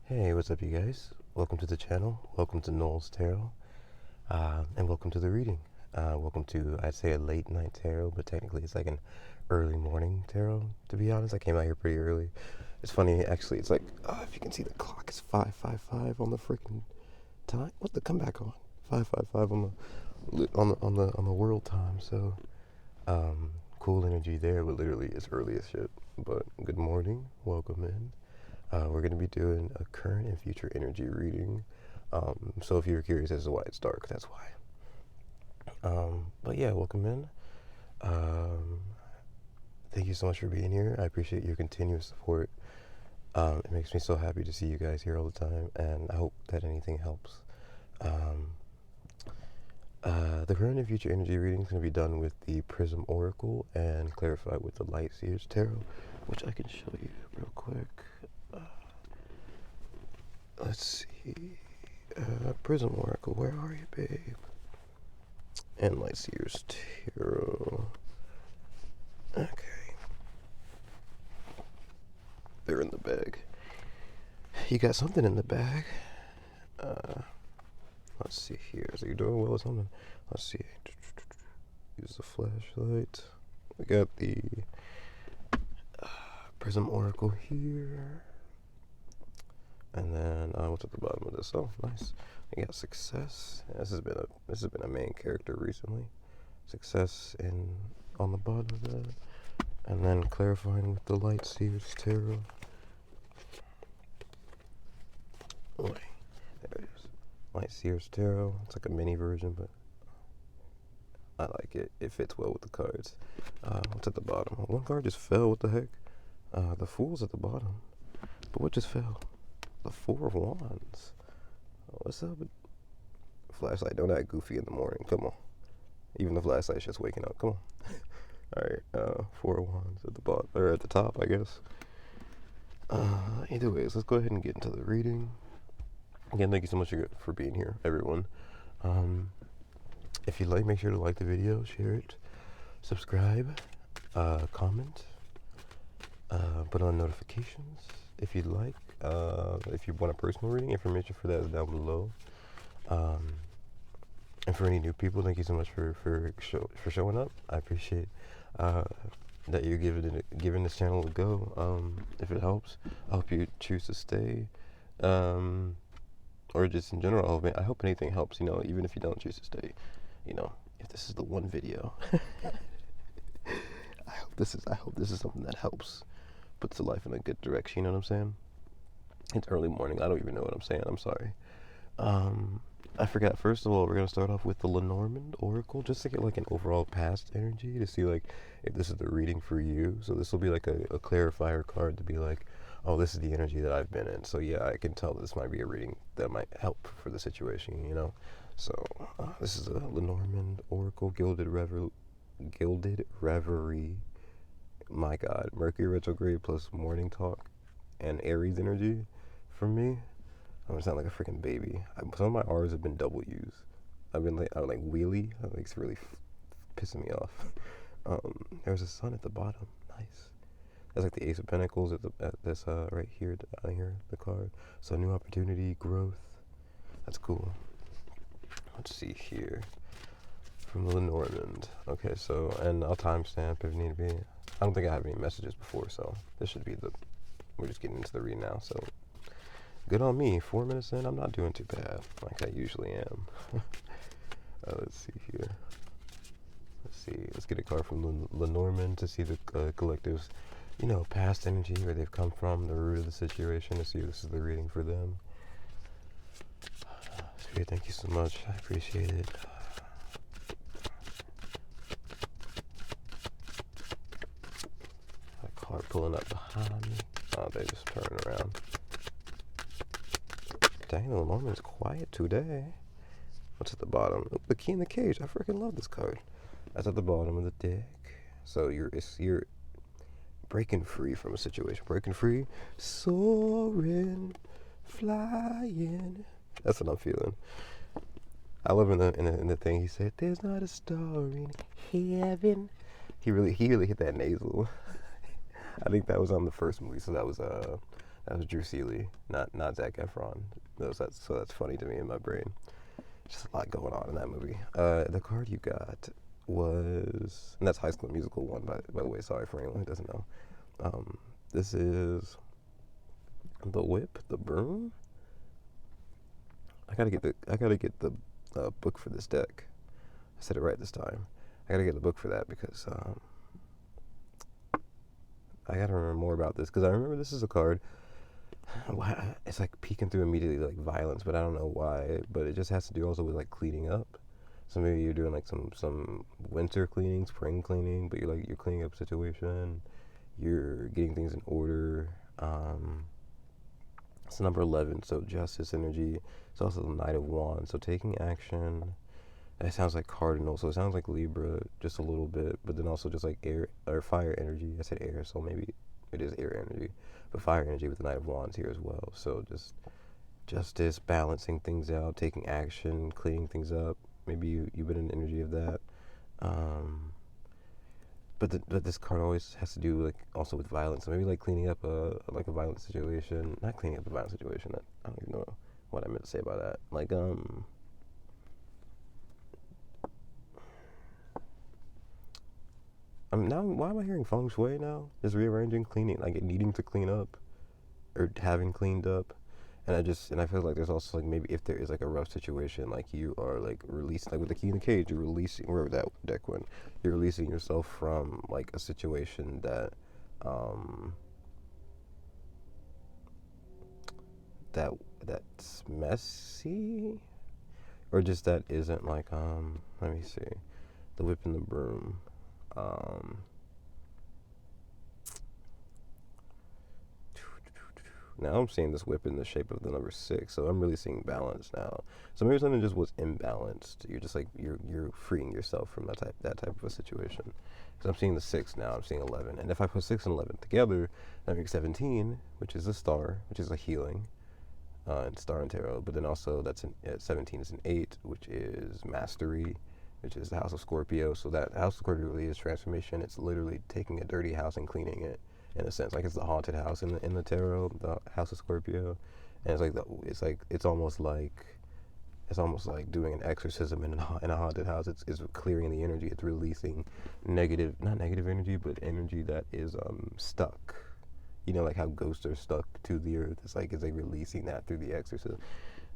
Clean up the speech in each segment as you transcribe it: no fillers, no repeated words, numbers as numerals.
Hey, what's up, you guys? Welcome to the channel. Welcome to Knowles Tarot, and welcome to the reading. Welcome to, I'd say, a late night tarot, but technically it's like an early morning tarot. To be honest, I came out here pretty early. It's funny, actually. It's like, if you can see the clock, it's 5:55 on the freaking time. What the come back on? 5:55 on the world time. So, cool energy there, but literally it's early as shit. But good morning, welcome in. We're going to be doing a current and future energy reading. So if you're curious as to why it's dark, that's why. But yeah, welcome in. Thank you so much for being here. I appreciate your continuous support. It makes me so happy to see you guys here all the time, and I hope that anything helps. The current and future energy reading is going to be done with the Prism Oracle and clarified with the Light Seers Tarot, which I can show you real quick. Let's see. Prism Oracle, where are you, babe? And Light Seers Tarot. Okay. They're in the bag. You got something in the bag. Let's see here. So you're doing well or something? Let's see. Use the flashlight. We got the Prism Oracle here. And then what's at the bottom of this? Oh, nice. We got success. Yeah, this has been a main character recently. Success on the bottom of that. And then clarifying with the Light Seers Tarot. Oh, there it is. Light Seers Tarot. It's like a mini version, but I like it. It fits well with the cards. What's at the bottom? One card just fell. What the heck? The Fool's at the bottom. But what just fell? The Four of Wands. What's up? Flashlight, don't act goofy in the morning. Come on. Even the flashlight's just waking up. Come on. Alright, Four of Wands at the bottom, or at the top, I guess. Anyways, let's go ahead and get into the reading. Again, thank you so much for being here, everyone. If you like, make sure to like the video, share it, subscribe, comment, put on notifications if you'd like. If you want a personal reading, information for that is down below. And for any new people, thank you so much for showing up. I appreciate that you're giving this channel a go. If it helps, I hope you choose to stay, or just in general. I hope anything helps. Even if you don't choose to stay, if this is the one video, I hope this is something that helps, puts the life in a good direction. You know what I'm saying? It's early morning. I don't even know what I'm saying. I'm sorry. I forgot. First of all, we're going to start off with the Lenormand Oracle, just to get like an overall past energy to see like if this is the reading for you. So this will be like a clarifier card to be like, oh, this is the energy that I've been in. So yeah, I can tell this might be a reading that might help for the situation, So this is a Lenormand Oracle, Gilded Reverie. My God, Mercury retrograde plus morning talk and Aries energy for me. I'm gonna sound like a freaking baby. Some of my R's have been W's. I'm like wheelie. It's really pissing me off. There's a sun at the bottom. Nice. That's like the Ace of Pentacles at this right here, down here, the card. So new opportunity, growth. That's cool. Let's see here. From Lenormand. Okay, so, and I'll timestamp if need be. I don't think I have any messages before, so this should be we're just getting into the reading now, so good on me. 4 minutes in, I'm not doing too bad, like I usually am. Let's see here. Let's get a card from Lenormand to see the collective's, past energy, where they've come from, the root of the situation, to see if this is the reading for them. Spirit, thank you so much. I appreciate it. A card pulling up behind me. Oh, they just turn around. Dang, the Lenormand's quiet today. What's at the bottom? Oh, the Key in the Cage. I freaking love this card. That's at the bottom of the deck. So you're breaking free from a situation. Breaking free, soaring, flying. That's what I'm feeling. I love in the thing he said, "There's not a star in heaven." He really hit that nasal. I think that was on the first movie. So that was That was Drew Seeley, not Zac Efron. So that's funny to me in my brain. Just a lot going on in that movie. The card you got was, and that's High School Musical 1, by the way. Sorry for anyone who doesn't know. This is the whip, the broom. I gotta get the book for this deck. I said it right this time. I gotta get the book for that because I gotta remember more about this because I remember this is a card. It's like peeking through immediately like violence, but I don't know why. But it just has to do also with like cleaning up. So maybe you're doing like some winter cleaning, spring cleaning, but you're cleaning up a situation. You're getting things in order. It's number 11, so justice energy. It's also the Knight of Wands, so taking action. That sounds like Cardinal, so it sounds like Libra just a little bit, but then also just like air or fire energy. I said air, so maybe it is air energy, but fire energy with the Knight of Wands here as well. So just justice, balancing things out, taking action, cleaning things up. Maybe you've been in the energy of that. But this card always has to do like also with violence. So maybe like cleaning up a violent situation. Not cleaning up a violent situation. I don't even know what I meant to say about that. Like now why am I hearing feng shui now? Just rearranging, cleaning, like needing to clean up, or having cleaned up. And I feel like there's also like maybe if there is like a rough situation, like you are like releasing, like with the key in the cage, you're releasing, wherever that deck went, you're releasing yourself from like a situation that that's messy, or just that isn't like let me see, the whip and the broom. Now I'm seeing this whip in the shape of the number 6, so I'm really seeing balance now. So maybe something just was imbalanced. You're just like you're freeing yourself from that type of a situation. So I'm seeing the 6 now. I'm seeing 11, and if I put 6 and 11 together, that makes 17, which is a star, which is a healing, and star and tarot. But then also 17 is an 8, which is mastery, which is the house of Scorpio. So that house of Scorpio really is transformation. It's literally taking a dirty house and cleaning it. In a sense, like it's the haunted house in the tarot, the house of Scorpio, and it's almost like doing an exorcism in a haunted house. It's clearing the energy. It's releasing not negative energy, but energy that is stuck. You know, like how ghosts are stuck to the earth. It's like releasing that through the exorcism.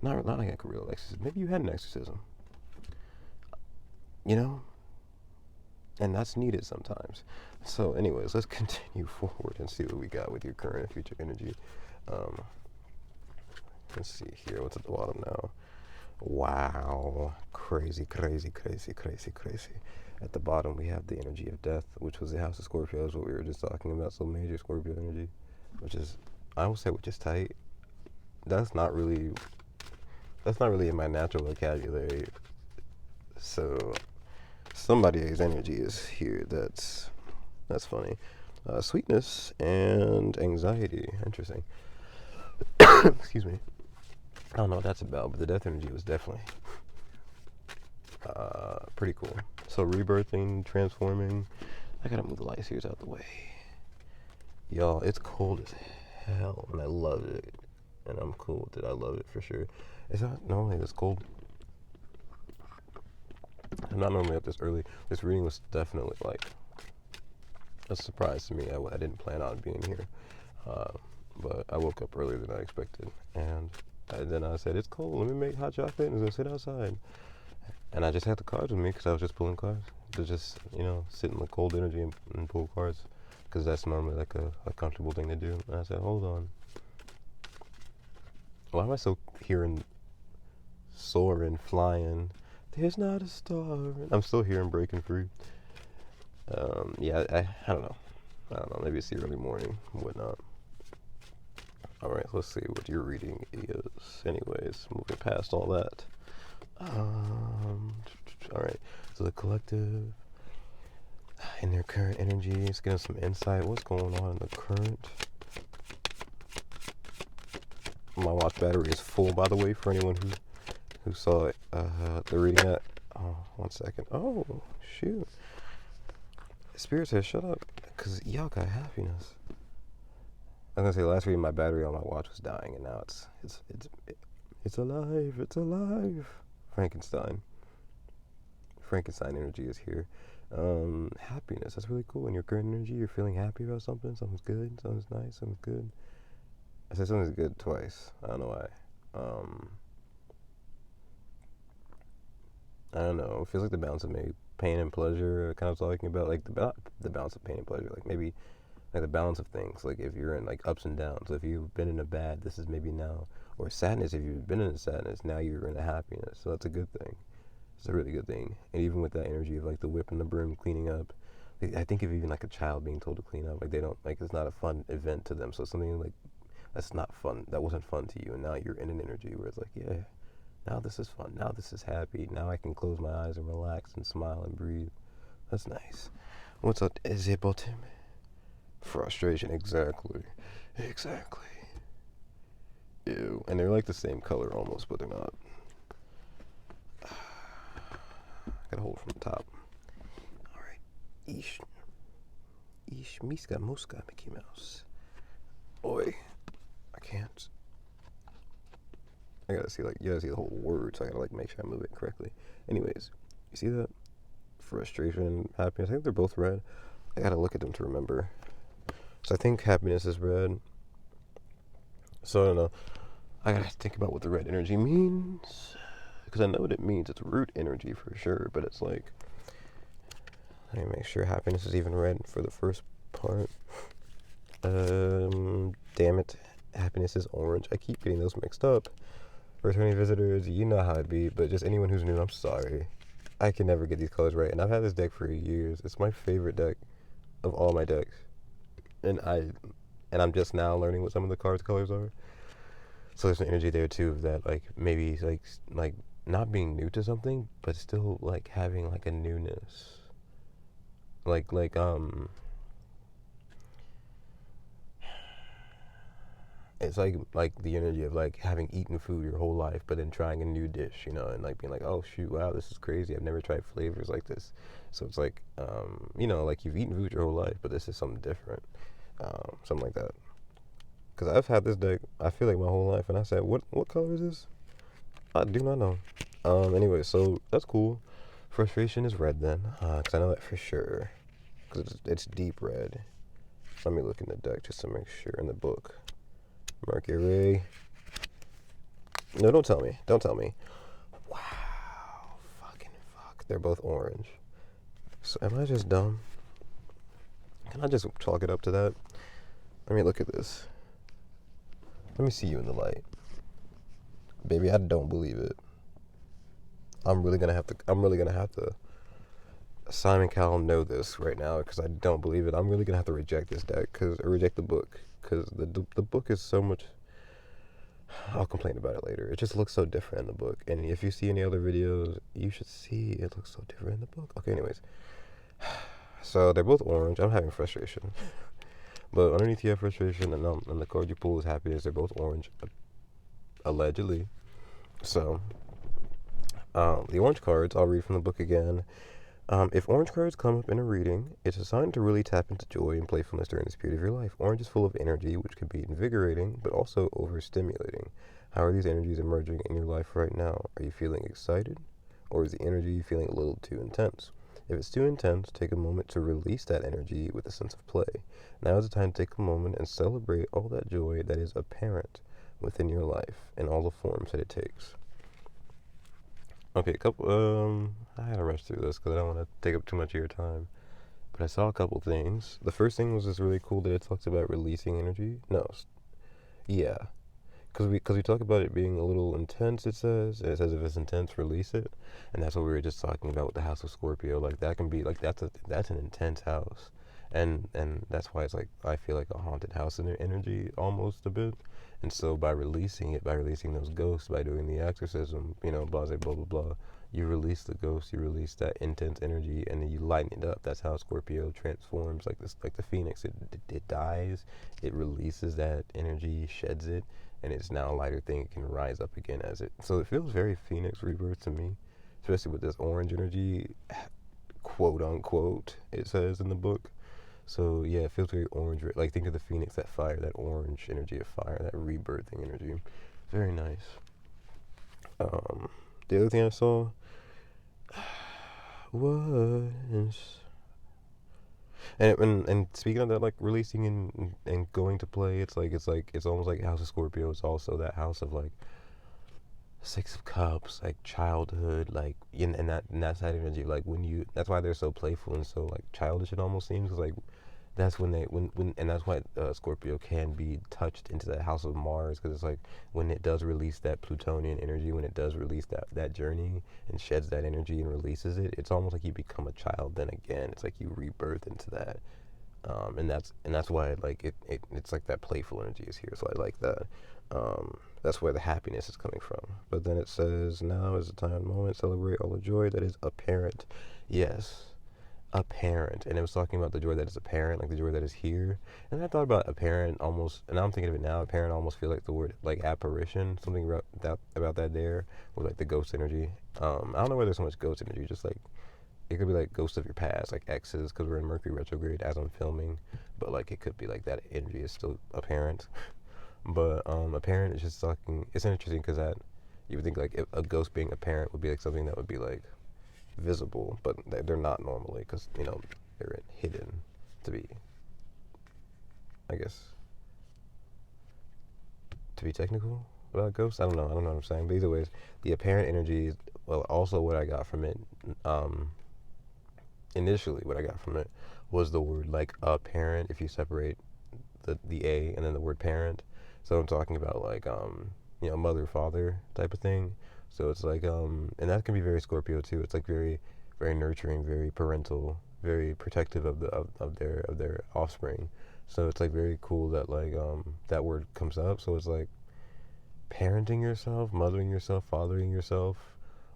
Not like a real exorcism. Maybe you had an exorcism. You know. And that's needed sometimes. So anyways, let's continue forward and see what we got with your current and future energy. Let's see here. What's at the bottom now? Wow. Crazy. At the bottom, we have the energy of death, which was the house of Scorpio, is what we were just talking about. So major Scorpio energy, which is tight. That's not really in my natural vocabulary. So somebody's energy is here. That's funny. Sweetness and anxiety. Interesting. Excuse me. I don't know what that's about, but the death energy was definitely pretty cool. So rebirthing, transforming. I gotta move the light series out the way. Y'all, it's cold as hell, and I love it. And I'm cool with it. I love it for sure. It's not normally this cold. I'm not normally up this early. This reading was definitely like a surprise to me. I didn't plan on being here, but I woke up earlier than I expected, and then I said, it's cold, let me make hot chocolate and go sit outside. And I just had the cards with me because I was just pulling cards to just, sit in the cold energy and pull cards, because that's normally like a comfortable thing to do. And I said, hold on, why am I so hearing soaring, flying? There's not a star. I'm still hearing breaking free. Yeah, I don't know. Maybe it's the early morning and whatnot. All right, let's see what your reading is. Anyways, moving past all that. All right, so the collective in their current energy, let's get some insight. What's going on in the current? My watch battery is full, by the way, for anyone who saw it, the reading that. Oh, 1 second. Oh, shoot. Spirit says, shut up, because y'all got happiness. I was gonna say last week my battery on my watch was dying, and now it's alive. It's alive. Frankenstein. Frankenstein energy is here. Happiness. That's really cool. In your current energy, you're feeling happy about something. Something's good. Something's nice. Something's good. I said something's good twice. I don't know why. I don't know. It feels like the balance of maybe pain and pleasure. Kind of talking about like the balance of pain and pleasure. Like maybe like the balance of things. Like if you're in like ups and downs. So if you've been in a bad, this is maybe now. Or sadness. If you've been in a sadness, now you're in a happiness. So that's a good thing. It's a really good thing. And even with that energy of like the whip and the broom cleaning up, like, I think of even like a child being told to clean up, like they don't, like it's not a fun event to them. So something like that's not fun, that wasn't fun to you, and now you're in an energy where it's like, yeah, now this is fun, now this is happy, now I can close my eyes and relax and smile and breathe. That's nice. What's up, is it bottom? Frustration, exactly. Ew. And they're like the same color almost, but they're not. Gotta hold from the top. Alright. Ish, miska, muska, Mickey Mouse. Oi. I can't. You gotta see the whole word, so I gotta like make sure I move it correctly. Anyways, you see that? Frustration, happiness. I think they're both red. I gotta look at them to remember. So I think happiness is red. So I don't know. I gotta think about what the red energy means. Because I know what it means. It's root energy for sure, but it's like, let me make sure happiness is even red for the first part. Damn it. Happiness is orange. I keep getting those mixed up. Returning visitors, you know how it be, but just anyone who's new, I'm sorry. I can never get these colors right, and I've had this deck for years. It's my favorite deck of all my decks. And I'm just now learning what some of the cards' colors are. So there's an energy there too of that, like maybe like not being new to something, but still like having like a newness. It's like the energy of like having eaten food your whole life, but then trying a new dish, you know, and like being like, oh shoot, wow, this is crazy. I've never tried flavors like this. So it's like, you know, like you've eaten food your whole life, but this is something different, something like that. Because I've had this deck, I feel like my whole life, and I said, what color is this? I do not know. Anyway, so that's cool. Frustration is red then, because I know that for sure, because it's deep red. Let me look in the deck just to make sure in the book. Mercury. No, don't tell me. Don't tell me. Wow. Fucking fuck. They're both orange. So am I just dumb? Can I just chalk it up to that? Let me look at this. Let me see you in the light. Baby, I don't believe it. I'm really gonna have to Simon Cowell know this right now, because I don't believe it. I'm really gonna have to reject this deck, or reject the book, because the book is so much. I'll complain about it later. It just looks so different in the book, and if you see any other videos, you should see it looks so different in the book. Okay, anyways, so they're both orange. I'm having frustration, but underneath you have frustration, and the card you pull is happiness. They're both orange, allegedly. So, the orange cards, I'll read from the book again. If orange cards come up in a reading, it's a sign to really tap into joy and playfulness during this period of your life. Orange is full of energy, which can be invigorating, but also overstimulating. How are these energies emerging in your life right now? Are you feeling excited? Or is the energy feeling a little too intense? If it's too intense, take a moment to release that energy with a sense of play. Now is the time to take a moment and celebrate all that joy that is apparent within your life in all the forms that it takes. Okay, I had to rush through this because I don't want to take up too much of your time. But I saw a couple things. The first thing was just really cool that it talks about releasing energy. No, yeah. Because we talk about it being a little intense, it says. And it says if it's intense, release it. And that's what we were just talking about with the House of Scorpio. Like, that can be, like, that's an intense house. And that's why it's like, I feel like a haunted house in energy almost a bit. And so by releasing it, by releasing those ghosts, by doing the exorcism, you know, blah, blah, blah, blah, you release the ghost, you release that intense energy, and then you lighten it up. That's how Scorpio transforms, like the phoenix. It dies, it releases that energy, sheds it, and it's now a lighter thing. It can rise up again as it. So it feels very phoenix rebirth to me, especially with this orange energy, quote unquote, it says in the book. So yeah, it feels very orange. Like think of the phoenix, that fire, that orange energy of fire, that rebirthing energy. Very nice. Um, the other thing I saw was, and speaking of that, like releasing and going to play, it's almost like House of Scorpio. It's also that house of like Six of Cups, like childhood, like and that's that energy. Like when you, that's why they're so playful and so like childish. It almost seems 'cause, like that's when when and that's why Scorpio can be touched into that house of Mars, because it's like when it does release that Plutonian energy, when it does release that journey and sheds that energy and releases it, it's almost like you become a child then again. It's like you rebirth into that, and that's why like it's like that playful energy is here. So I like that. That's where the happiness is coming from. But then it says, now is the time and moment, celebrate all the joy that is apparent. Yes, apparent. And it was talking about the joy that is apparent, like the joy that is here. And I thought about apparent almost, and I'm thinking of it now, apparent almost feel like the word like apparition, something about that there, or like the ghost energy. I don't know why there's so much ghost energy, just like it could be like ghosts of your past, like exes, because we're in Mercury retrograde as I'm filming. But like it could be like that energy is still apparent. But apparent is just talking. It's interesting because that you would think like if a ghost being apparent would be like something that would be like visible, but they're not normally because they're hidden to be, I guess, to be technical about ghosts. I don't know what I'm saying. But either ways, the apparent energy is, well, also what I got from it. Um, Initially, what I got from it was the word like apparent. If you separate the a and then the word parent, so I'm talking about like mother father type of thing. So it's like and that can be very Scorpio too. It's like very very nurturing, very parental, very protective of of their offspring. So it's like very cool that like that word comes up. So it's like parenting yourself, mothering yourself, fathering yourself,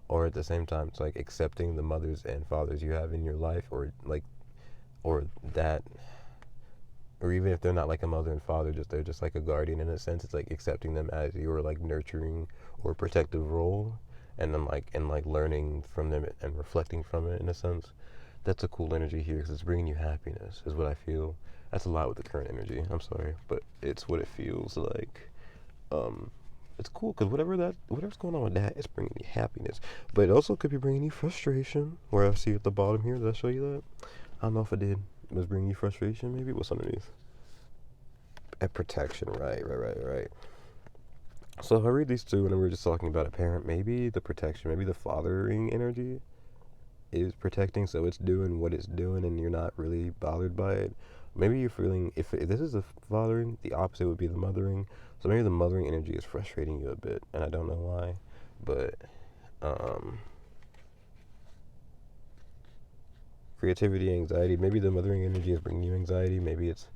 or at the same time it's like accepting the mothers and fathers you have in your life, or like or that, or even if they're not like a mother and father, just they're just like a guardian in a sense. It's like accepting them as your like nurturing or protective role, and then like learning from them and reflecting from it in a sense. That's a cool energy here because it's bringing you happiness, is what I feel. That's a lot with the current energy. I'm sorry, but it's what it feels like. Um, it's cool because whatever's going on with that, it's bringing you happiness, but it also could be bringing you frustration. Where I see at the bottom here, did I show you that? I don't know if I did. It was bringing you frustration, maybe. What's underneath? At protection, right. So if I read these two, and we were just talking about a parent, maybe the protection, maybe the fathering energy is protecting, so it's doing what it's doing, and you're not really bothered by it. Maybe you're feeling, if this is the fathering, the opposite would be the mothering. So maybe the mothering energy is frustrating you a bit, and I don't know why, but um, creativity, anxiety. Maybe the mothering energy is bringing you anxiety. Maybe it's,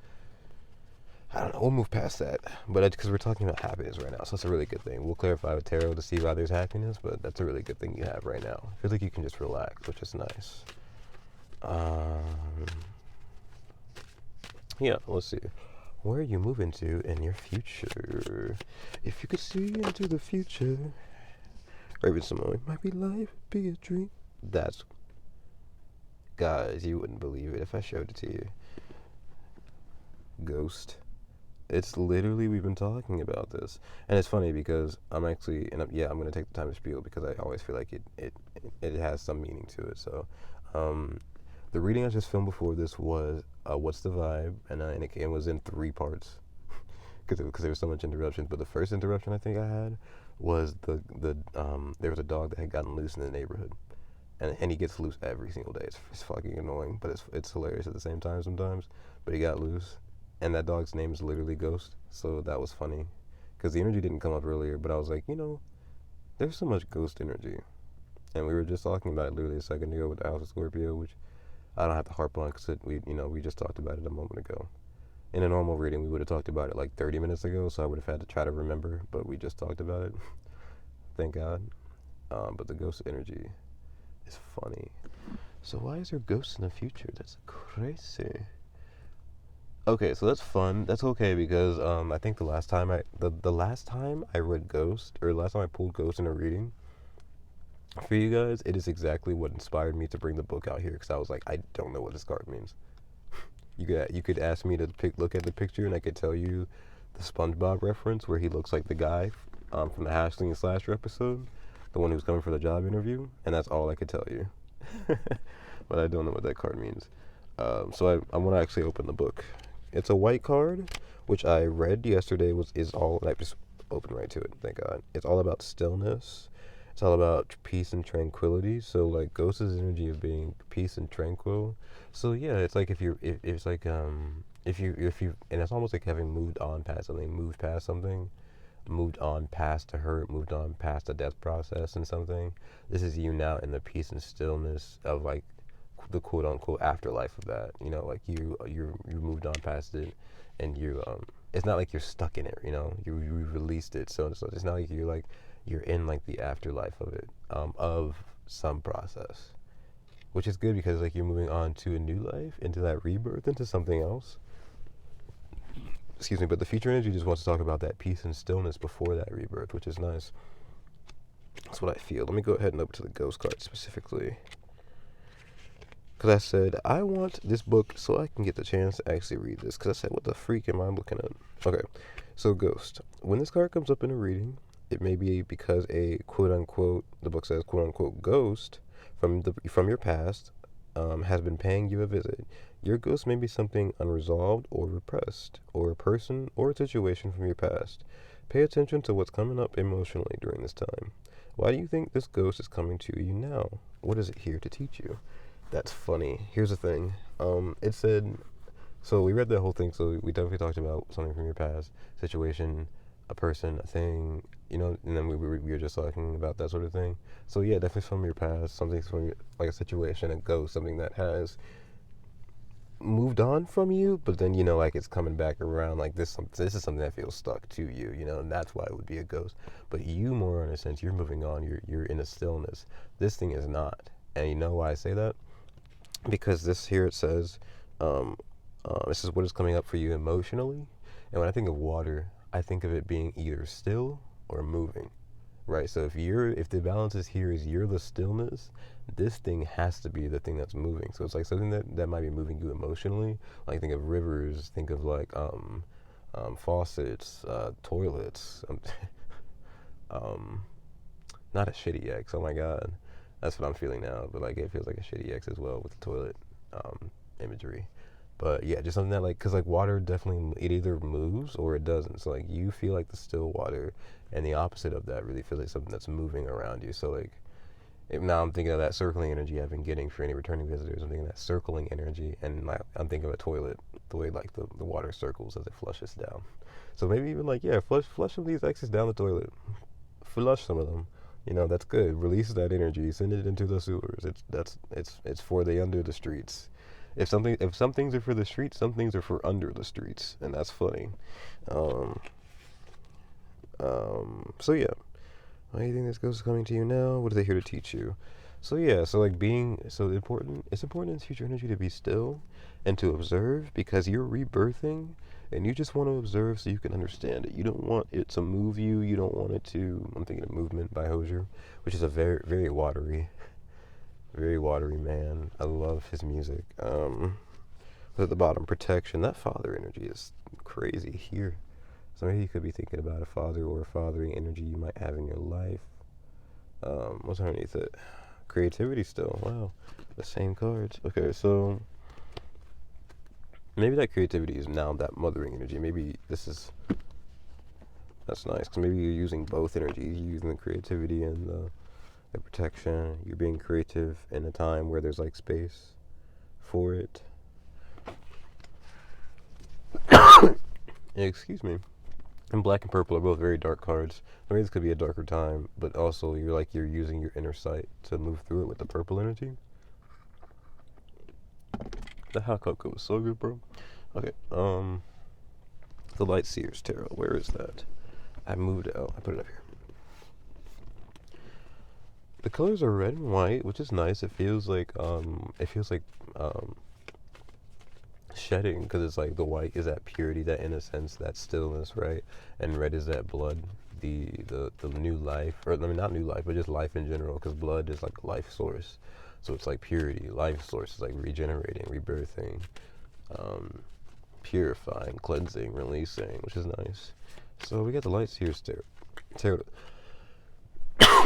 I don't know. We'll move past that, but because we're talking about happiness right now, so that's a really good thing. We'll clarify with tarot to see why there's happiness, but that's a really good thing you have right now. I feel like you can just relax, which is nice. Um, yeah, let's see. Where are you moving to in your future? If you could see into the future, Raven Simone, might be life, be a dream. That's, guys, you wouldn't believe it if I showed it to you. Ghost. It's literally, we've been talking about this, and it's funny because I'm actually, and I'm gonna take the time to spiel because I always feel like it has some meaning to it. So, the reading I just filmed before this was "What's the Vibe," and it was in 3 parts because there was so much interruption. But the first interruption I think I had was there was a dog that had gotten loose in the neighborhood, and he gets loose every single day. It's fucking annoying, but it's hilarious at the same time sometimes. But he got loose, and that dog's name is literally Ghost. So that was funny, because the energy didn't come up earlier. But I was like, there's so much ghost energy, and we were just talking about it literally a second ago with the House of Scorpio, which I don't have to harp on because we just talked about it a moment ago. In a normal reading, we would have talked about it like 30 minutes ago, so I would have had to try to remember, but we just talked about it. Thank God. But the ghost energy is funny. So why is there ghosts in the future? That's crazy. Okay, so that's fun. That's okay because I think the last time I read Ghost, or the last time I pulled Ghost in a reading for you guys, it is exactly what inspired me to bring the book out here because I was like, I don't know what this card means. You could ask me to look at the picture, and I could tell you the SpongeBob reference where he looks like the guy from the Hashley and Slasher episode, the one who's coming for the job interview, and that's all I could tell you. But I don't know what that card means. So I want to actually open the book. It's a white card, which I read yesterday. Is all, and I just opened right to it. Thank God. It's all about stillness. It's all about peace and tranquility. So like ghost is energy of being peace and tranquil. So yeah, it's like if it's like if you and it's almost like having moved on past something, moved on past the hurt, moved on past the death process and something. This is you now in the peace and stillness of like the quote unquote afterlife of that. You know, like you moved on past it, and you it's not like you're stuck in it. You know, you released it. So it's not like you're in like the afterlife of it, of some process, which is good because like you're moving on to a new life, into that rebirth, into something else. Excuse me, but the future energy just wants to talk about that peace and stillness before that rebirth, which is nice. That's what I feel. Let me go ahead and open to the ghost card specifically. Because I said, I want this book so I can get the chance to actually read this. Because I said, what the freak am I looking at? Okay, so ghost. When this card comes up in a reading, it may be because a quote-unquote, the book says quote-unquote ghost from your past has been paying you a visit. Your ghost may be something unresolved or repressed, or a person or a situation from your past. Pay attention to what's coming up emotionally during this time. Why do you think this ghost is coming to you now? What is it here to teach you? That's funny. Here's the thing. It said, so we read the whole thing, so we definitely talked about something from your past, situation, a person, a thing, you know, and then we were just talking about that sort of thing. So yeah, definitely from your past, something from your, like a situation, a ghost, something that has moved on from you, but then, you know, like it's coming back around, like this is something that feels stuck to you, you know, and that's why it would be a ghost. But you, more in a sense, you're moving on, you're in a stillness. This thing is not. And you know why I say that? Because this here, it says, this is what is coming up for you emotionally. And when I think of water, I think of it being either still or moving, right? So if the balance is here is you're the stillness, this thing has to be the thing that's moving. So it's like something that might be moving you emotionally. Like think of rivers, think of like faucets, toilets. Not a shitty ex. Oh my God, that's what I'm feeling now. But like it feels like a shitty ex as well with the toilet imagery. But yeah, just something that like, cause like water definitely, it either moves or it doesn't. So like you feel like the still water, and the opposite of that really feels like something that's moving around you. So like, now I'm thinking of that circling energy I've been getting for any returning visitors. I'm thinking of that circling energy, and like, I'm thinking of a toilet, the way like the water circles as it flushes down. So maybe even like, yeah, flush some of these exes down the toilet. Flush some of them. You know, that's good. Release that energy. Send it into the sewers. It's for the under the streets. If some things are for the streets, some things are for under the streets, and that's funny. So yeah. Why do you think this ghost is coming to you now? What is it here to teach you? So yeah, so like it's important in future energy to be still and to observe, because you're rebirthing and you just want to observe so you can understand it. You don't want it to move you. You don't want it to, I'm thinking of Movement by Hosier, which is a very, very watery man. I love his music. But at the bottom, protection. That father energy is crazy here. So maybe you could be thinking about a father or a fathering energy you might have in your life. What's underneath it? Creativity still. Wow. The same cards. Okay, so maybe that creativity is now that mothering energy. Maybe that's nice, because maybe you're using both energies. You're using the creativity and the protection. You're being creative in a time where there's like space for it. Excuse me. And black and purple are both very dark cards. I mean, this could be a darker time, but also you're using your inner sight to move through it with the purple energy. The hot cocoa was so good, bro. Okay, the Light Seers Tarot. Where is that? I moved it out. I put it up here. The colors are red and white, which is nice. It feels like shedding, because it's like the white is that purity, that innocence, that stillness, right? And red is that blood, the new life, or I mean not new life, but just life in general, because blood is like a life source. So it's like purity, life source is like regenerating, rebirthing. purifying, cleansing, releasing, which is nice. So we got the light seers tarot.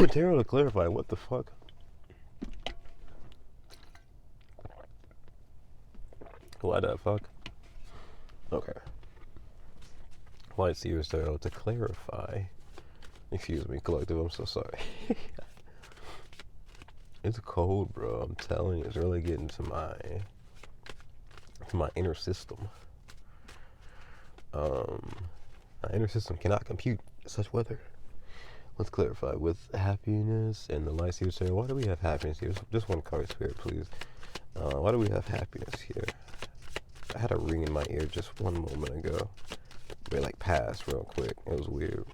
Tarot to clarify. What the fuck? Why the fuck? Okay. Light seers tarot to clarify. Excuse me, collective. I'm so sorry. It's cold, bro. I'm telling you, it's really getting to my inner system. My inner system cannot compute such weather. Let's clarify with happiness and the light seers tarot. Why do we have happiness here? Just one card, spirit, please. Why do we have happiness here? I had a ring in my ear just one moment ago. It like passed real quick. It was weird.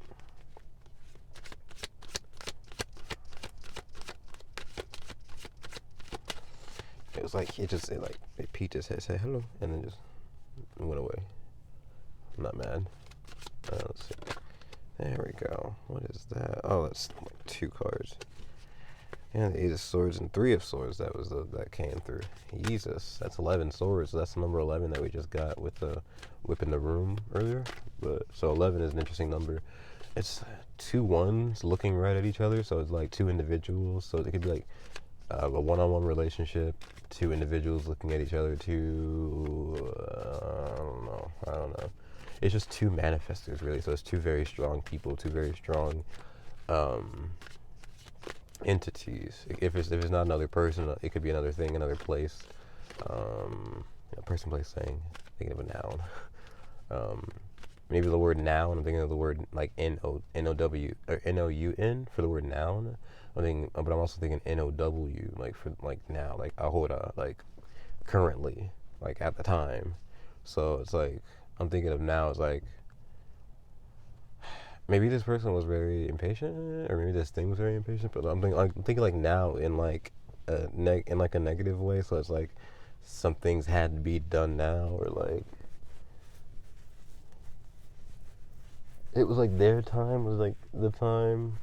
It was like it peeked his head, said hello, and then just went away. I'm not mad. Let's see. There we go. What is that? Oh, that's like 2 cards. And the 8 of Swords and 3 of Swords. That was that came through. Jesus, that's 11 swords. So that's the number 11 that we just got with the whip in the room earlier. But so 11 is an interesting number. It's 2 ones looking right at each other. So it's like 2 individuals. So it could be like a one-on-one relationship. 2 individuals looking at each other. 2. I don't know. It's just 2 manifestors really. So it's 2 very strong people. 2 very strong. Entities. If it's not another person, it could be another thing, another place. Person, place, thing. Thinking of a noun. Maybe the word noun. I'm thinking of the word like N-O-W or N-O-U-N for the word noun. But I'm also thinking N-O-W like for like now, like ahora, like currently, like at the time. So it's like I'm thinking of now as like. Maybe this person was very impatient, or maybe this thing was very impatient. But I'm thinking like now in like a negative way. So it's like some things had to be done now, or like it was like their time was like the time.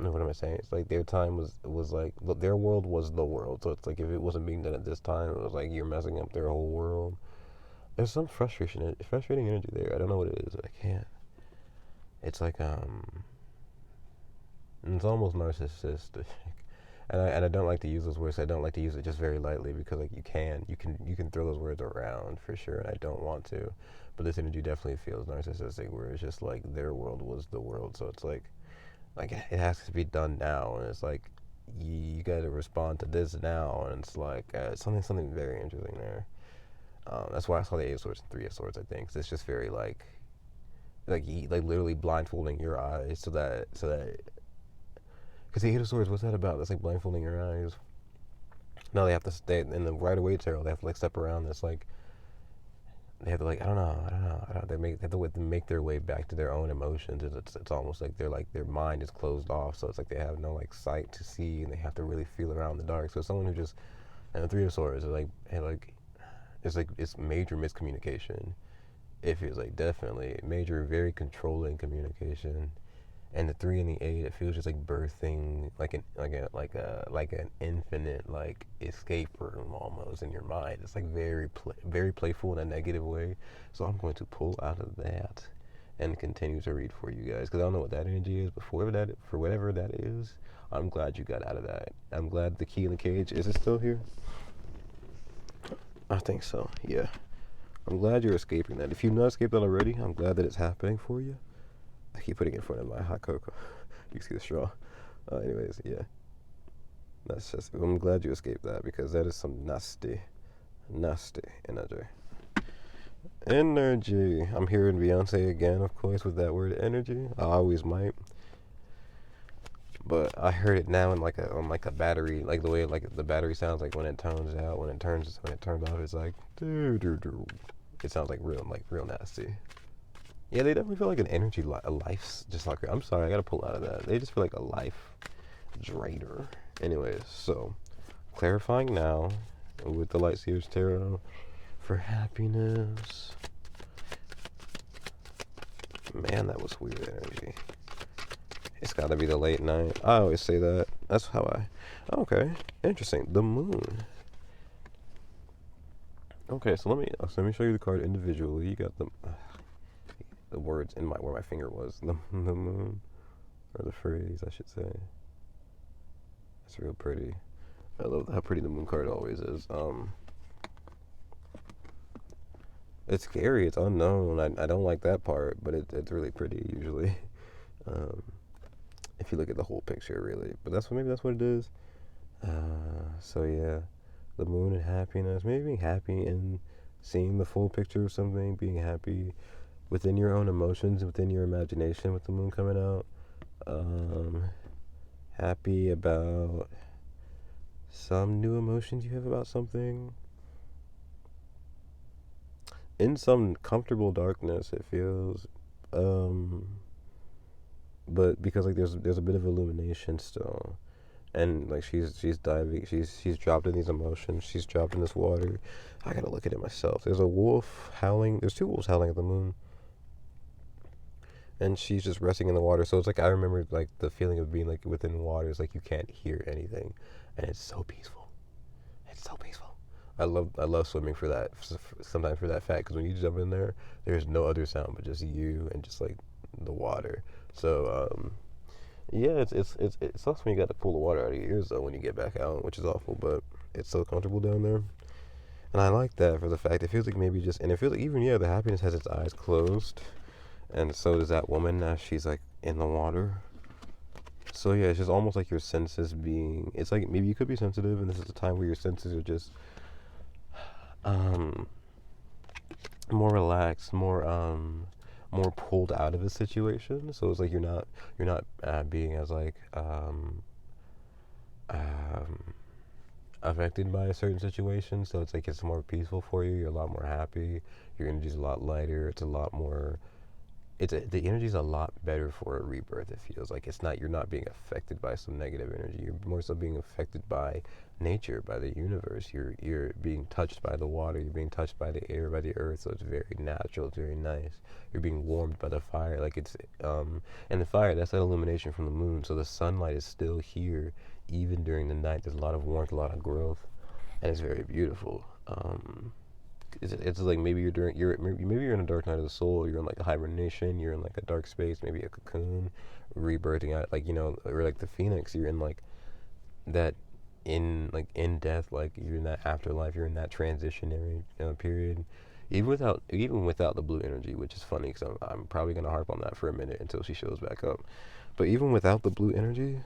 No, what am I saying? It's like their time was like their world was the world. So it's like if it wasn't being done at this time, it was like you're messing up their whole world. There's some frustrating energy there. I don't know what it is. I can't. It's like it's almost narcissistic, and I don't like to use those words. I don't like to use it just very lightly because like you can throw those words around for sure, and I don't want to. But this energy definitely feels narcissistic, where it's just like their world was the world. So it's like it has to be done now, and it's like you got to respond to this now, and it's like something very interesting there. That's why I saw the 8 of Swords and 3 of Swords. I think 'cause it's just very like literally blindfolding your eyes so that because the 8 of Swords, what's that about? That's like blindfolding your eyes. No, they have to stay in the right away tarot. They have to like step around this like they have to like I don't know. They have to make their way back to their own emotions. It's almost like their mind is closed off. So it's like they have no like sight to see, and they have to really feel around in the dark. So someone who just and the 3 of Swords is it's major miscommunication. It feels like definitely major, very controlling communication, and the 3 and the 8, it feels just like birthing like an infinite like escape room almost in your mind. It's like very playful in a negative way. So I'm going to pull out of that and continue to read for you guys because I don't know what that energy is, but for whatever that is, I'm glad you got out of that. I'm glad the key in the cage is it still here? I think so. Yeah. I'm glad you're escaping that. If you've not escaped that already, I'm glad that it's happening for you. I keep putting it in front of my hot cocoa. You can see the straw. Anyways, yeah. That's just, I'm glad you escaped that because that is some nasty energy. Energy. I'm hearing Beyonce again, of course, with that word energy. I always might. But I heard it now in on a battery, like the way like the battery sounds like when it tones out, when it turns off, it's like doo doo doo. It sounds like real nasty. Yeah, they definitely feel like an energy, a life, just like, I'm sorry, I gotta pull out of that. They just feel like a life drainer. Anyways, so, clarifying now with the Light Seers Tarot for happiness. Man, that was weird energy. It's gotta be the late night. I always say that. That's how okay, interesting. The moon. Okay, so let me show you the card individually. You got the words in my where my finger was. The moon, or the phrase, I should say. It's real pretty. I love how pretty the moon card always is. It's scary. It's unknown. I don't like that part, but it's really pretty usually. Um, if you look at the whole picture, really. But maybe that's what it is. So yeah, the moon and happiness. Maybe being happy in seeing the full picture of something. Being happy within your own emotions, within your imagination, with the moon coming out. Um, Happy about some new emotions you have about something. In some comfortable darkness, it feels. Um, but because like there's a bit of illumination still, and like she's diving, she's dropped in these emotions, she's dropped in this water. I gotta look at it myself. There's a wolf howling. There's two wolves howling at the moon, and she's just resting in the water. So it's like I remember like the feeling of being like within water is like you can't hear anything, and it's so peaceful. It's so peaceful. I love swimming for that. Sometimes for that fact, because when you jump in there, there's no other sound but just you and just like the water. So yeah, it sucks when you got to pull the water out of your ears though when you get back out, which is awful. But it's so comfortable down there, and I like that for the fact it feels like maybe just and it feels like even yeah the happiness has its eyes closed, and so does that woman as she's like in the water. So yeah, it's just almost like your senses being. It's like maybe you could be sensitive, and this is a time where your senses are just um more relaxed, more pulled out of a situation. So it's like you're not being as like um affected by a certain situation. So it's like it's more peaceful for you. You're a lot more happy. Your energy's a lot lighter. It's a lot more the energy's a lot better for a rebirth. It feels like it's not you're not being affected by some negative energy. You're more so being affected by nature, by the universe. You're being touched by the water. You're being touched by the air, by the earth. So it's very natural. It's very nice. You're being warmed by the fire. Like it's and the fire that's that illumination from the moon. So the sunlight is still here even during the night. There's a lot of warmth, a lot of growth, and it's very beautiful. It's like maybe maybe you're in a dark night of the soul. You're in like a hibernation. You're in like a dark space, maybe a cocoon, rebirthing out. Like or like the phoenix. You're in like that in death. Like you're in that afterlife. You're in that transitionary period. Even without the blue energy, which is funny because I'm probably gonna harp on that for a minute until she shows back up. But even without the blue energy,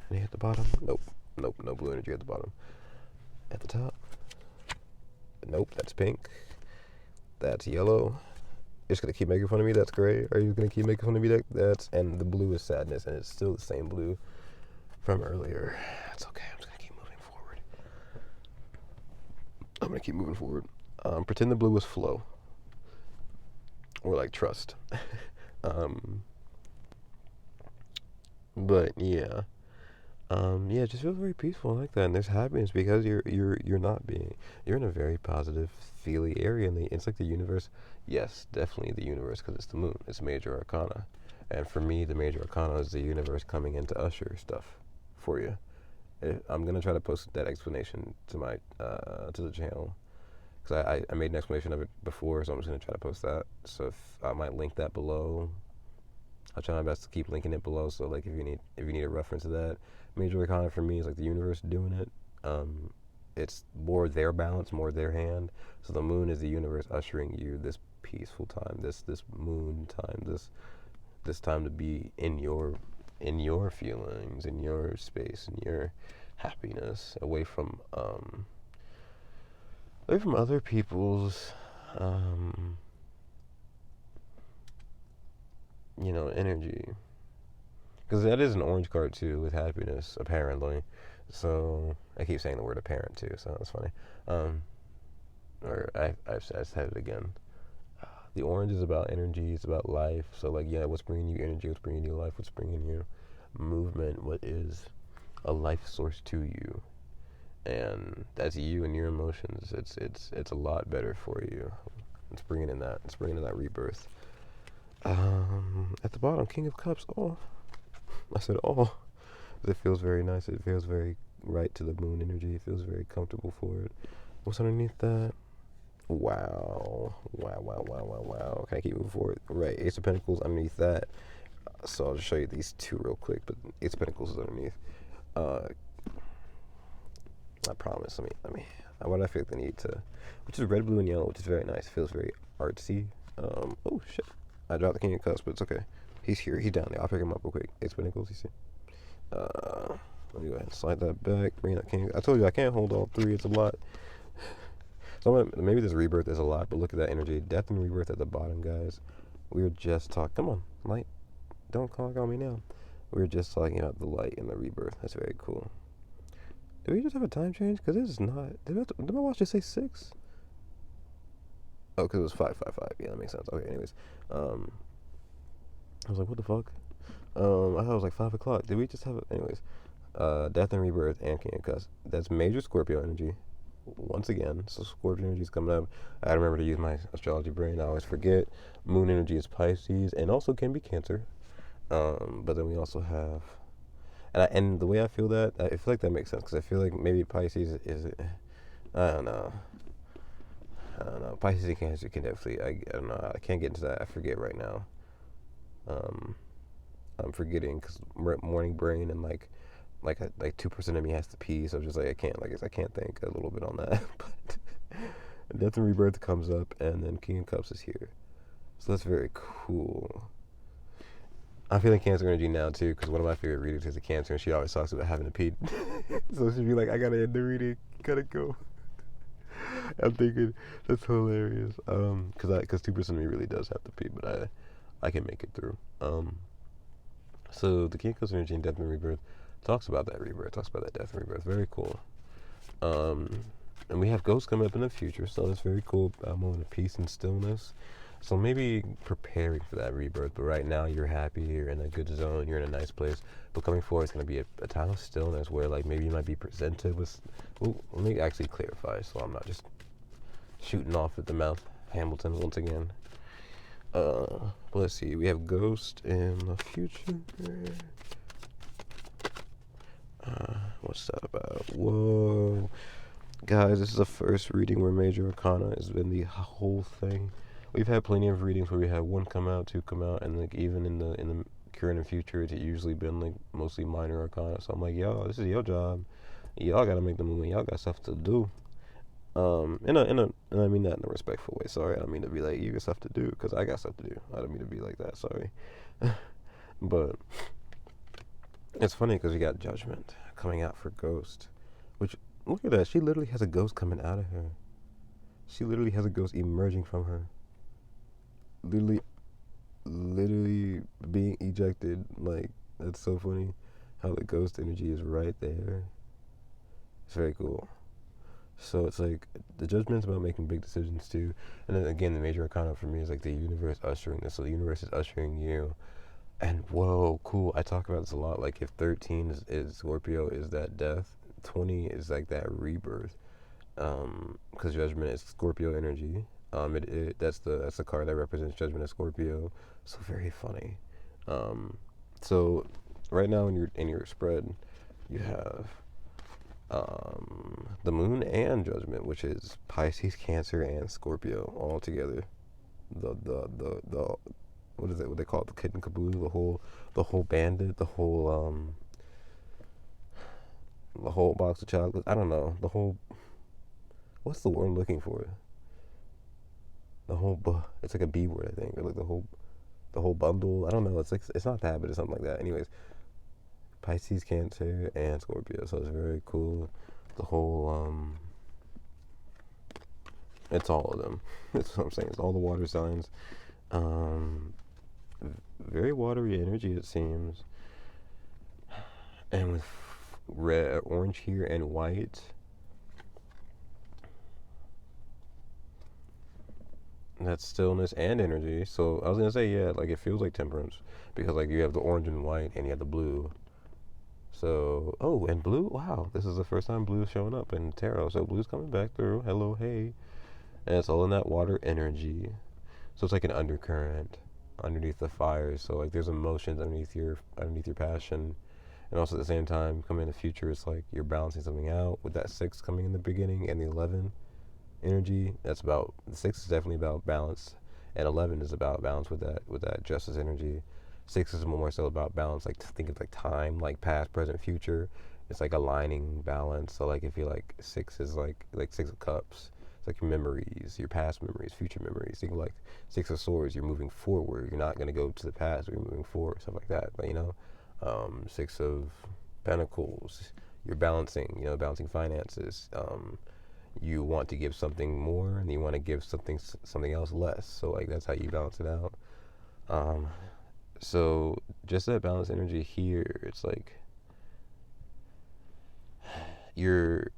any at the bottom? Nope, no blue energy at the bottom. At the top? Nope, that's pink. That's yellow. You're just gonna keep making fun of me? That's gray. Are you gonna keep making fun of me? That's and the blue is sadness, and it's still the same blue from earlier. It's okay. I'm just gonna keep moving forward. Pretend the blue was flow, or like trust. um, but yeah. Yeah, it just feels very peaceful like that, and there's happiness because you're not being you're in a very positive, feely area, and it's like the universe. Yes, definitely the universe because it's the moon. It's major arcana, and for me, the major arcana is the universe coming in to usher stuff for you. I'm gonna try to post that explanation to my to the channel because I made an explanation of it before, so I'm just gonna try to post that. So if I might link that below. I'll try my best to keep linking it below. So like if you need a reference to that, major arcana for me is like the universe doing it. It's more their balance, more their hand. So the moon is the universe ushering you this peaceful time, this moon time, this time to be in your feelings, in your space, in your happiness, away from other people's energy. Because that is an orange card too with happiness, apparently. So I keep saying the word apparent too, so that's funny. I've said it again. The orange is about energy, it's about life. So like, yeah, what's bringing you energy? What's bringing you life? What's bringing you movement? What is a life source to you? And that's you and your emotions. It's a lot better for you. It's bringing in that. It's bringing in that rebirth. At the bottom, King of Cups. Oh, I said oh. It feels very nice. It feels very right to the moon energy. It feels very comfortable for it. What's underneath that? Wow. Wow, wow, wow, wow, wow. Can I keep moving forward? Right, Ace of Pentacles underneath that. So I'll just show you these two real quick, but Ace of Pentacles is underneath. Uh, I promise. What I feel like the need to, which is red, blue, and yellow, which is very nice. It feels very artsy. Oh shit. I dropped the King of Cups, but it's okay. He's here. He's down there. I'll pick him up real quick. Ace of Pentacles, you see? Let me go ahead and slide that back. Bring that King. I told you I can't hold all three. It's a lot. So maybe this rebirth is a lot, but look at that energy. Death and rebirth at the bottom, guys. We were just talking. Come on, light. Don't clock on me now. We were just talking about the light and the rebirth. That's very cool. Did we just have a time change? Because this is not. Did my watch just say 6? Oh, because it was 5:55. Yeah, that makes sense. Okay, anyways. I was like, what the fuck? I thought it was like 5 o'clock. Did we just have it? Anyways. Death and rebirth and King of Cups. That's major Scorpio energy. Once again, so Scorpio energy is coming up. I remember to use my astrology brain. I always forget. Moon energy is Pisces and also can be Cancer. But then we also have, and the way I feel that, I feel like that makes sense because I feel like maybe Pisces is, I don't know. Pisces and Cancer can definitely. I don't know. I can't get into that. I forget right now. I'm forgetting because morning brain and like 2% of me has to pee, so I'm just like I can't think a little bit on that. But Death and Rebirth comes up, and then King of Cups is here, so that's very cool. I'm feeling Cancer energy now too, because one of my favorite readers is a Cancer, and she always talks about having to pee. So she'd be like, "I gotta end the reading, gotta go." I'm thinking that's hilarious, because 2% of me really does have to pee, but I can make it through. So the King of Cups energy in Death and Rebirth talks about that rebirth, talks about that death and rebirth. Very cool. And we have ghosts coming up in the future, so that's very cool. Moment of peace and stillness. So maybe preparing for that rebirth, but right now you're happy, you're in a good zone, you're in a nice place. But coming forward, it's going to be a time of stillness where like maybe you might be presented with, let me actually clarify so I'm not just shooting off at the mouth, Hamilton, once again. But let's see, we have ghost in the future. What's that about? Whoa. Guys, this is the first reading where Major Arcana has been the whole thing. We've had plenty of readings where we had 1 come out, 2 come out, and like even in the current and future, it's usually been like mostly minor Arcana. So I'm like, y'all, this is your job. Y'all gotta make the movement. Y'all got stuff to do. And I mean that in a respectful way. Sorry, I don't mean to be like you got stuff to do because I got stuff to do. I don't mean to be like that. Sorry, but it's funny because we got Judgment coming out for Ghost, which look at that. She literally has a ghost coming out of her. She literally has a ghost emerging from her. Literally being ejected. Like that's so funny how the ghost energy is right there. It's very cool. So it's like the Judgment's about making big decisions too, and then again the Major Arcana for me is like the universe ushering this. So the universe is ushering you, and whoa, cool. I talk about this a lot. Like if 13 is Scorpio, is that death? 20 is like that rebirth, because Judgment is Scorpio energy. That's the card that represents Judgment as Scorpio. So very funny. So right now in your spread, you have the Moon and Judgment, which is Pisces, Cancer, and Scorpio all together. The what is it? What they call it? The kid and caboodle. The whole bandit. The whole box of chocolates. I don't know. The whole. What's the word I'm looking for? The whole. It's like a B word, I think, or like the whole bundle. I don't know. It's like it's not that, but it's something like that. Anyways, Pisces, Cancer, and Scorpio. So it's very cool. The whole it's all of them. That's what I'm saying. It's all the water signs. Very watery energy, it seems. And with red, orange here, and white. That's stillness and energy. So I was gonna say, yeah, like it feels like temperance because like you have the orange and white, and you have the blue. So, oh, and blue. Wow, this is the first time blue is showing up in tarot. So blue's coming back through. Hello, hey, and it's all in that water energy. So it's like an undercurrent underneath the fire. So like there's emotions underneath your passion, and also at the same time, coming in the future, it's like you're balancing something out with that 6 coming in the beginning and the 11. energy. That's about 6 is definitely about balance, and 11 is about balance with that justice energy. 6 is more so about balance, like think of like time, like past, present, future. It's like aligning balance. So like if you like 6 is like 6 of cups. It's like your memories, your past memories, future memories. Think of like 6 of swords. You're moving forward. You're not gonna go to the past. You're moving forward, stuff like that. But 6 of pentacles. You're balancing. Balancing finances. You want to give something more and you want to give something else less, so like that's how you balance it out. So just that balance energy here, it's like you're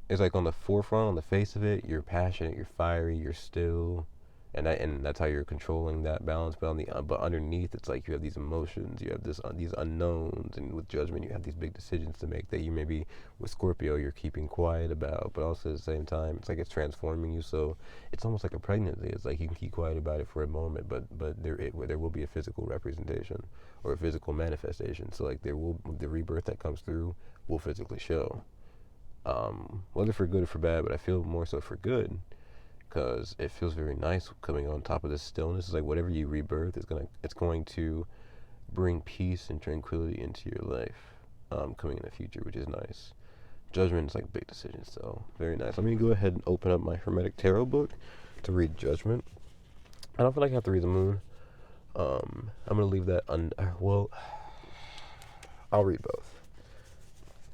it's like on the forefront, on the face of it, you're passionate, you're fiery, you're still, and that's how you're controlling that balance. But but underneath, it's like you have these emotions, you have these unknowns, and with judgment, you have these big decisions to make that you maybe with Scorpio you're keeping quiet about, but also at the same time, it's like it's transforming you. So it's almost like a pregnancy. It's like you can keep quiet about it for a moment, but there will be a physical representation or a physical manifestation. So like the rebirth that comes through will physically show. Whether for good or for bad, but I feel more so for good because it feels very nice coming on top of this stillness. It's like whatever you rebirth it's going to bring peace and tranquility into your life, coming in the future, which is nice. Judgment is like big decisions, so very nice. Let me go ahead and open up my Hermetic Tarot book to read Judgment. I don't feel like I have to read the moon. I'm gonna leave that well, I'll read both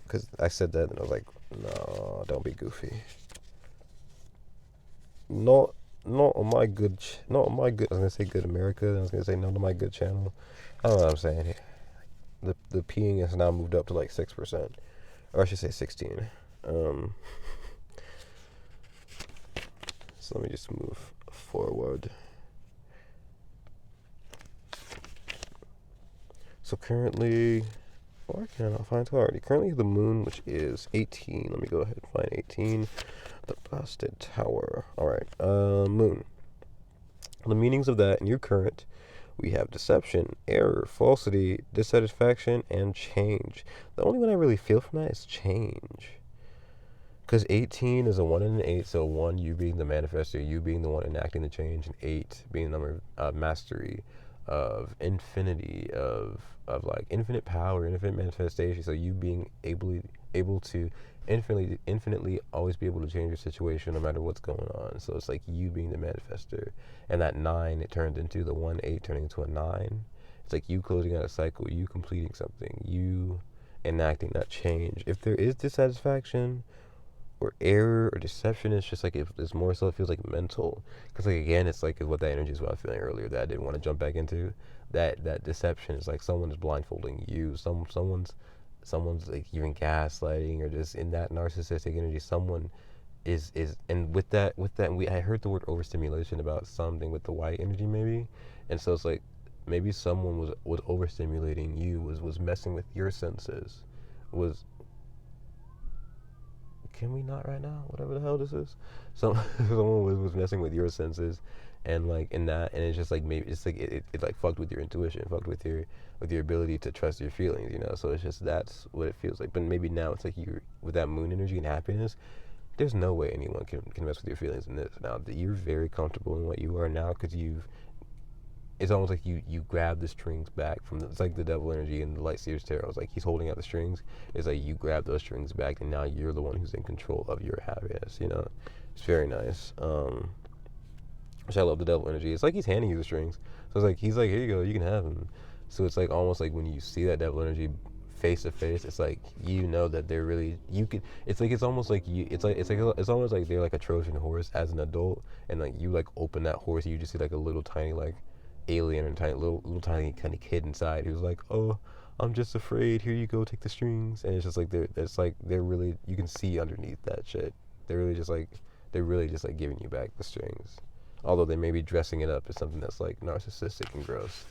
because I said that and I was like, no, don't be goofy. Not not on my good. Not on my good. I was gonna say Good America. I was gonna say not on my good channel. I don't know what I'm saying here. The peeing has now moved up to like 6%, or I should say 16. Um, so let me just move forward. So currently, why can I not find clarity? Currently, the moon, which is 18. Let me go ahead and find 18. The Busted Tower. All right. Moon. The meanings of that in your current, we have deception, error, falsity, dissatisfaction, and change. The only one I really feel from that is change. Because 18 is a 1 and an 8, so 1, you being the manifestor, you being the one enacting the change, and 8 being the number of mastery, of infinity, of like infinite power, infinite manifestation. So you being able to infinitely always be able to change your situation no matter what's going on. So it's like you being the manifester, and that 9, it turned into the 1/8 turning into a 9. It's like you closing out a cycle, you completing something, you enacting that change. If there is dissatisfaction or error or deception, it's just like it's more so it feels like mental, because like again it's like what that energy is what I was feeling earlier that I didn't want to jump back into. That deception is like someone is blindfolding you, someone's like even gaslighting, or just in that narcissistic energy someone is and with that I heard the word overstimulation about something with the white energy maybe. And so it's like maybe someone was overstimulating you, was messing with your senses, was can we not right now? Whatever the hell this is. Someone was messing with your senses, and like in that, and it's just like maybe it's like it like fucked with your intuition, fucked with your ability to trust your feelings. So it's just that's what it feels like. But maybe now it's like you with that moon energy and happiness. There's no way anyone can mess with your feelings in this. Now that you're very comfortable in what you are now, because it's almost like you grab the strings back from it's like the devil energy and the light seers tarot. It's like he's holding out the strings. It's like you grab those strings back, and now you're the one who's in control of your happiness. It's very nice. Which I love the devil energy. It's like he's handing you the strings. So it's like he's like, here you go, you can have them. So it's like almost like when you see that devil energy face to face, it's like that they're really you could. It's almost like you. It's almost like they're like a Trojan horse as an adult, and like you like open that horse, and you just see like a little tiny like alien and tiny little tiny kind of kid inside who's like, oh, I'm just afraid, here you go, take the strings. And it's just like they're really, you can see underneath that shit, they're really just like giving you back the strings, although they may be dressing it up as something that's like narcissistic and gross.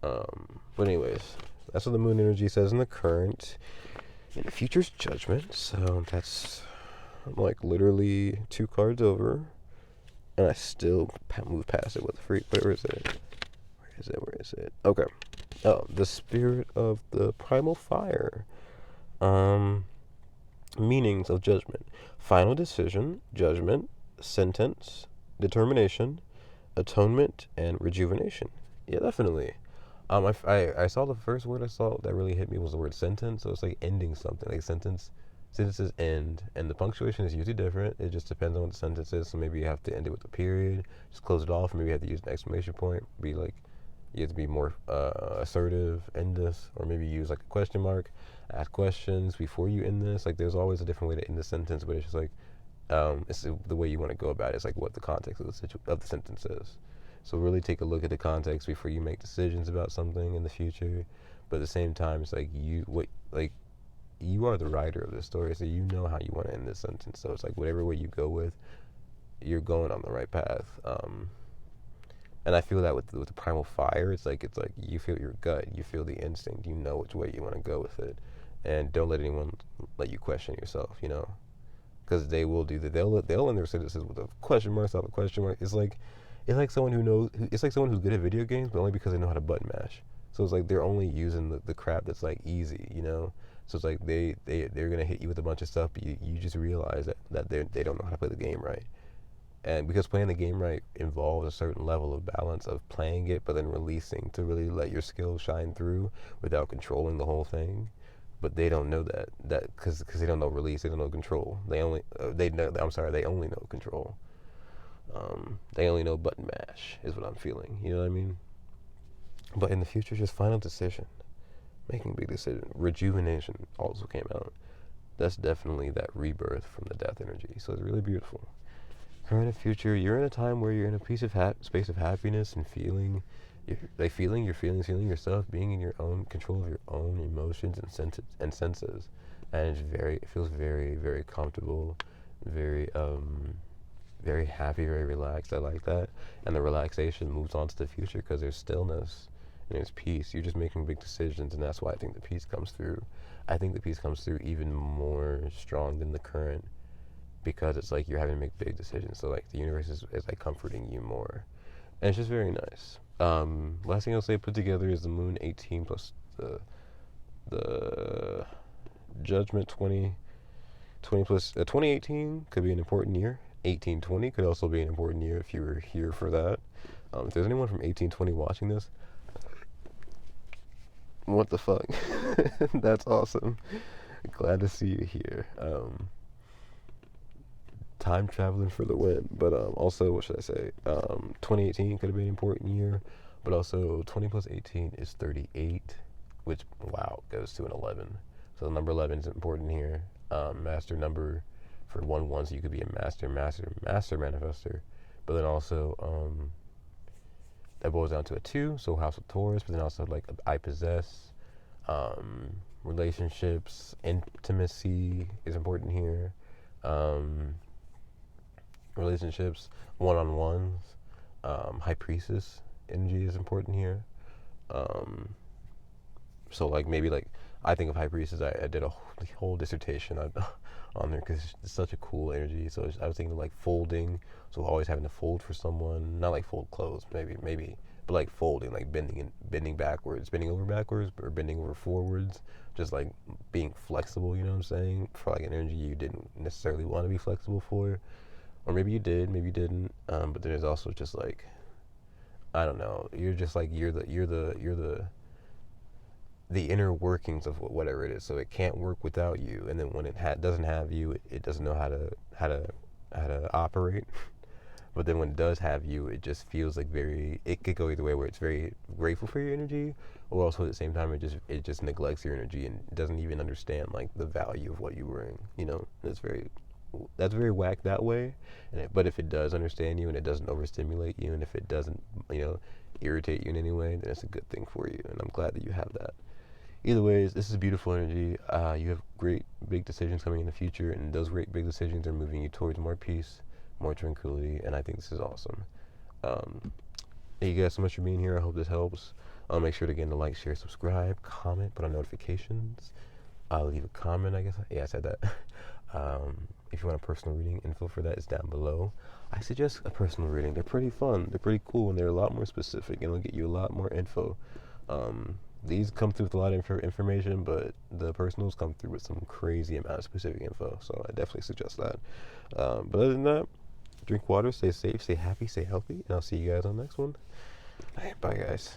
But anyways, that's what the moon energy says in the current. In the future's judgment. So that's, I'm like literally 2 cards over, and I still move past it with a freak. Where is it? Where is it? Okay. Oh, the spirit of the primal fire. Meanings of judgment: final decision, judgment, sentence, determination, atonement, and rejuvenation. Yeah, definitely. I saw the first word I saw that really hit me was the word sentence. So it's like ending something. Like sentences end, and the punctuation is usually different. It just depends on what the sentence is. So maybe you have to end it with a period, just close it off. Maybe you have to use an exclamation point. Be like, you have to be more assertive in this, or maybe use like a question mark, ask questions before you end this. Like, there's always a different way to end the sentence, but it's just like it's the way you want to go about it. It's like what the context of the sentence is. So really take a look at the context before you make decisions about something in the future. But at the same time, it's like you are the writer of the story, so you know how you want to end this sentence. So it's like whatever way you go with, you're going on the right path. And I feel that with the primal fire, it's like you feel your gut, you feel the instinct, you know which way you want to go with it, and don't let anyone let you question yourself. Because they will do that. They'll end their sentences with a question mark, stop a question mark. It's like someone who knows. It's like someone who's good at video games, but only because they know how to button mash. So it's like they're only using the crap that's like easy. So it's like they're gonna hit you with a bunch of stuff, but you just realize that they don't know how to play the game right. And because playing the game right involves a certain level of balance of playing it, but then releasing to really let your skills shine through without controlling the whole thing. But they don't know that because they don't know release, they don't know control. They only they only know control. They only know button mash is what I'm feeling. You know what I mean? But in the future, just final decision, making a big decision. Rejuvenation also came out. That's definitely that rebirth from the death energy. So it's really beautiful. Current and future, you're in a time where you're in a piece of space of happiness and feeling, feeling your feelings, feeling yourself, being in your own control of your own emotions and senses, and it feels very, very comfortable, very very happy, very relaxed. I like that. And the relaxation moves on to the future because there's stillness and there's peace. You're just making big decisions, and that's why I think the peace comes through. I think the peace comes through even more strong than the current because it's like you're having to make big decisions. So like the universe is like comforting you more. And it's just very nice. Last thing I'll say put together is the moon 18 plus the judgment 20 plus 2018 could be an important year. 1820 could also be an important year if you were here for that. If there's anyone from 1820 watching this, what the fuck? That's awesome. Glad to see you here. Time traveling for the win. But also, what should I say? 2018 could have been an important year, but also 20 plus 18 is 38, which, wow, goes to an 11. So the number 11 is important here. Master number for 1-1, so you could be a master manifester. But then also, that boils down to a 2, so House of Taurus, but then also like I possess, relationships, intimacy is important here. Relationships, one-on-ones, High Priestess energy is important here. So like maybe like I think of High Priestess, I did a whole dissertation on there because it's such a cool energy. So I was thinking of like folding, so always having to fold for someone, not like fold clothes, maybe, but like folding, like bending backwards, bending over backwards, or bending over forwards, just like being flexible. You know what I'm saying? For like an energy you didn't necessarily want to be flexible for, or maybe you did, maybe you didn't. But then there's also just like, I don't know. You're just like you're the inner workings of whatever it is. So it can't work without you, and then when it doesn't have you, it doesn't know how to operate. But then when it does have you, it just feels like it could go either way, where it's very grateful for your energy, or also at the same time it just neglects your energy and doesn't even understand like the value of what you bring. That's very whack that way. But if it does understand you and it doesn't overstimulate you, and if it doesn't irritate you in any way, then it's a good thing for you. And I'm glad that you have that. Either ways, this is beautiful energy. You have great big decisions coming in the future, and those great big decisions are moving you towards more peace, more tranquility, and I think this is awesome. Thank you guys so much for being here. I hope this helps. Make sure to again to like, share, subscribe, comment, put on notifications. Leave a comment, I guess. Yeah, I said that. If you want a personal reading, info for that is down below. I suggest a personal reading. They're pretty fun. They're pretty cool, and they're a lot more specific, and they'll get you a lot more info. These come through with a lot of information, but the personals come through with some crazy amount of specific info, so I definitely suggest that. But other than that, Drink water, stay safe, stay happy, stay healthy, and I'll see you guys on the next one. All right, bye, guys.